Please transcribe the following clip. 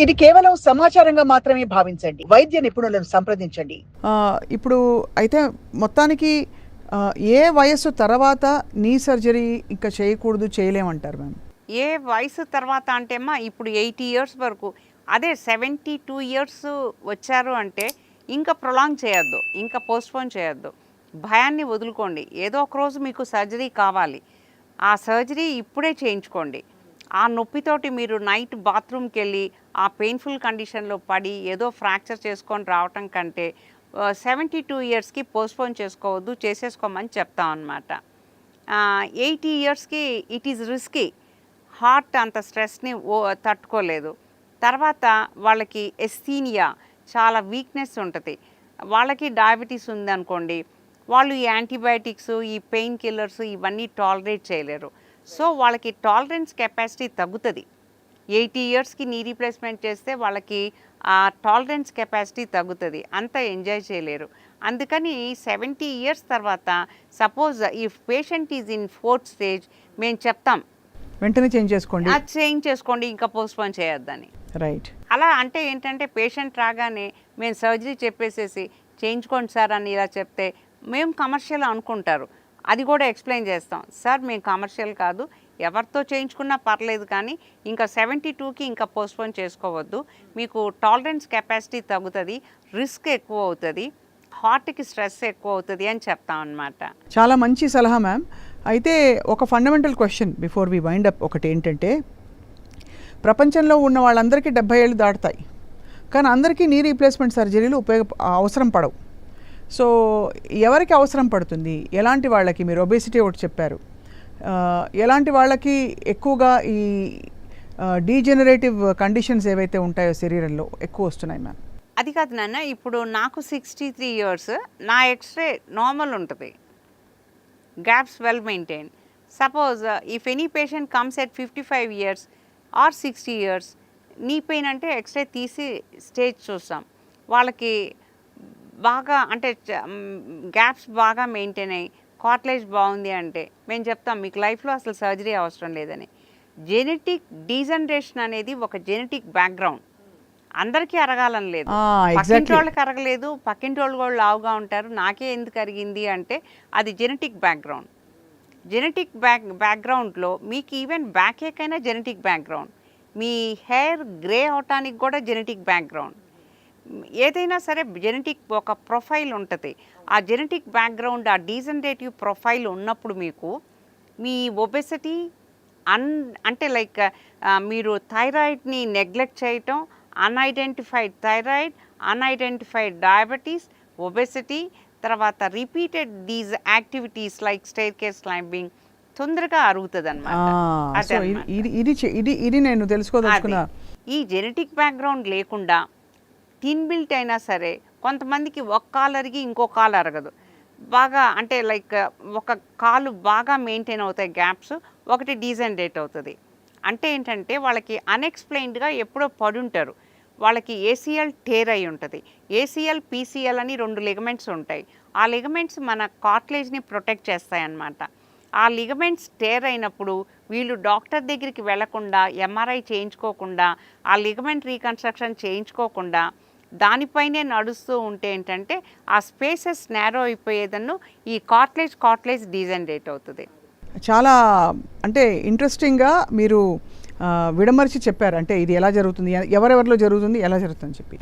ఇది కేవలం సమాచారంగా మాత్రమే భావించండి. వైద్య నిపుణులను సంప్రదించండి. ఇప్పుడు అయితే మొత్తానికి ఏ వయస్సు తర్వాత నీ సర్జరీ ఇంకా చేయకూడదు, చేయలేమంటారు మ్యామ్? ఏ వయసు తర్వాత అంటే అమ్మా ఇప్పుడు 80 ఇయర్స్ వరకు, అదే 72 ఇయర్స్ వచ్చారు అంటే ఇంకా ప్రొలాంగ్ చేయొద్దు, ఇంకా పోస్ట్పోన్ చేయొద్దు. భయాన్ని వదులుకోండి. ఏదో ఒక రోజు మీకు సర్జరీ కావాలి, ఆ సర్జరీ ఇప్పుడే చేయించుకోండి. ఆ నొప్పితోటి మీరు నైట్ బాత్రూమ్కి వెళ్ళి ఆ పెయిన్ఫుల్ కండిషన్లో పడి ఏదో ఫ్రాక్చర్ చేసుకొని రావటం కంటే 72 ఇయర్స్కి పోస్ట్పోన్ చేసుకోవద్దు, చేసేసుకోమని చెప్తాం అన్నమాట. 80 ఇయర్స్కి ఇట్ ఈజ్ రిస్కీ. హార్ట్ అంత స్ట్రెస్ని తట్టుకోలేదు. తర్వాత వాళ్ళకి ఎస్థీనియా, చాలా వీక్నెస్ ఉంటుంది. వాళ్ళకి డయాబెటీస్ ఉందనుకోండి, వాళ్ళు ఈ యాంటీబయాటిక్స్, ఈ పెయిన్ కిల్లర్స్ ఇవన్నీ టాలరేట్ చేయలేరు. సో వాళ్ళకి టాలరెన్స్ కెపాసిటీ తగ్గుతుంది. 80 ఇయర్స్కి నీ రీప్లేస్మెంట్ చేస్తే వాళ్ళకి ఆ టాలరెన్స్ కెపాసిటీ తగ్గుతుంది, అంత ఎంజాయ్ చేయలేరు. అందుకని 70 ఇయర్స్ తర్వాత suppose if patient is in 4th stage మేము చెప్తాం వెంటనే చేంజ్ చేసుకోండి, అది చేంజ్ చేసుకోండి, ఇంకా పోస్ట్పోన్ చేయొద్దని. రైట్. అలా అంటే ఏంటంటే పేషెంట్ రాగానే మేము సర్జరీ చెప్పేసేసి చేయించుకోండి సార్ అని ఇలా చెప్తే మేము కమర్షియల్ అనుకుంటారు. అది కూడా ఎక్స్ప్లెయిన్ చేస్తాం. సార్ మేము కమర్షియల్ కాదు, ఎవరితో చేయించుకున్నా పర్లేదు, కానీ ఇంకా 72కి ఇంకా పోస్ట్పోన్ చేసుకోవద్దు. మీకు టాలరెన్స్ కెపాసిటీ తగ్గుతుంది, రిస్క్ ఎక్కువ అవుతుంది, హార్ట్కి స్ట్రెస్ ఎక్కువ అవుతుంది అని చెప్తాం అన్నమాట. చాలా మంచి సలహా మ్యామ్. అయితే ఒక fundamental question before we wind up ఒకటి ఏంటంటే, ప్రపంచంలో ఉన్న వాళ్ళందరికీ 70 ఏళ్ళు దాటుతాయి, కానీ అందరికీ నీ రీప్లేస్మెంట్ సర్జరీలు అవసరం పడవు. సో ఎవరికి అవసరం పడుతుంది, ఎలాంటి వాళ్ళకి? మీరు ఒబేసిటీ ఒకటి చెప్పారు, ఎలాంటి వాళ్ళకి ఎక్కువగా ఈ డీజెనరేటివ్ కండిషన్స్ ఏవైతే ఉంటాయో శరీరంలో ఎక్కువ వస్తున్నాయి మ్యామ్? అది కాదు నాన్న, ఇప్పుడు నాకు 63 ఇయర్స్, నా ఎక్స్రే నార్మల్ ఉంటుంది, gaps well maintain. Suppose if any patient comes at 55 years or 60 years, knee pain అంటే ఎక్స్రే తీసి స్టేజ్ చూస్తాం. వాళ్ళకి బాగా అంటే గ్యాప్స్ బాగా మెయింటైన్ అయ్యి కార్టిలేజ్ బాగుంది అంటే మేము చెప్తాం మీకు లైఫ్లో అసలు సర్జరీ అవసరం లేదని. జెనెటిక్ డీజనరేషన్ అనేది ఒక జెనెటిక్ బ్యాక్గ్రౌండ్. అందరికీ అరగాలని లేదు, పక్కింటి వాళ్ళకి అరగలేదు, పక్కింటి వాళ్ళు కూడా లావుగా ఉంటారు, నాకే ఎందుకు అరిగింది అంటే అది జెనెటిక్ బ్యాక్గ్రౌండ్. జెనెటిక్ బ్యాక్గ్రౌండ్లో మీకు ఈవెన్ బ్యాక్ ఏక్ అయినా జెనెటిక్ బ్యాక్గ్రౌండ్, మీ హెయిర్ గ్రే అవటానికి కూడా జెనెటిక్ బ్యాక్గ్రౌండ్. ఏదైనా సరే జెనెటిక్ ఒక ప్రొఫైల్ ఉంటుంది. ఆ జెనెటిక్ బ్యాక్గ్రౌండ్, ఆ డీజనరేటివ్ ప్రొఫైల్ ఉన్నప్పుడు మీకు మీ ఒబెసిటీ అంటే లైక్ మీరు థైరాయిడ్ని నెగ్లెక్ట్ చేయటం, unidentified thyroid, unidentified diabetes, obesity, తర్వాత repeated these activities like staircase climbing తొందరగా అరుగుతుంది అన్నమాట. ఇది నేను తెలుసుకోదలుచుకున్నా. ఈ జెనెటిక్ బ్యాక్గ్రౌండ్ లేకుండా టిన్ బిల్ట్ అయినా సరే కొంతమందికి ఒక కాలు అరిగి ఇంకో కాలు అరగదు. బాగా అంటే లైక్ ఒక కాలు బాగా మెయింటైన్ అవుతాయి గ్యాప్స్, ఒకటి డీజనరేట్ అవుతుంది. అంటే ఏంటంటే వాళ్ళకి అన్ఎక్స్ప్లెయిన్డ్గా ఎప్పుడో పడుంటారు, వాళ్ళకి ఏసీఎల్ టేర్ అయి ఉంటుంది. ఏసీఎల్, పీసీఎల్ అని 2 లిగమెంట్స్ ఉంటాయి. ఆ లిగమెంట్స్ మన కార్టిలేజ్ని ప్రొటెక్ట్ చేస్తాయన్నమాట. ఆ లిగమెంట్స్ టేర్ అయినప్పుడు వీళ్ళు డాక్టర్ దగ్గరికి వెళ్లకుండా, ఎంఆర్ఐ చేయించుకోకుండా, ఆ లిగమెంట్ రీకన్స్ట్రక్షన్ చేయించుకోకుండా దానిపైనే నడుస్తూ ఉంటే ఏంటంటే ఆ స్పేసెస్ నేరో అయిపోయేదన్ను ఈ కార్టిలేజ్ డీజనరేట్ అవుతుంది. చాలా అంటే ఇంట్రెస్టింగ్గా మీరు విడమర్చి చెప్పారు, అంటే ఇది ఎలా జరుగుతుంది, ఎవరెవరిలో జరుగుతుంది, ఎలా జరుగుతుందని చెప్పి.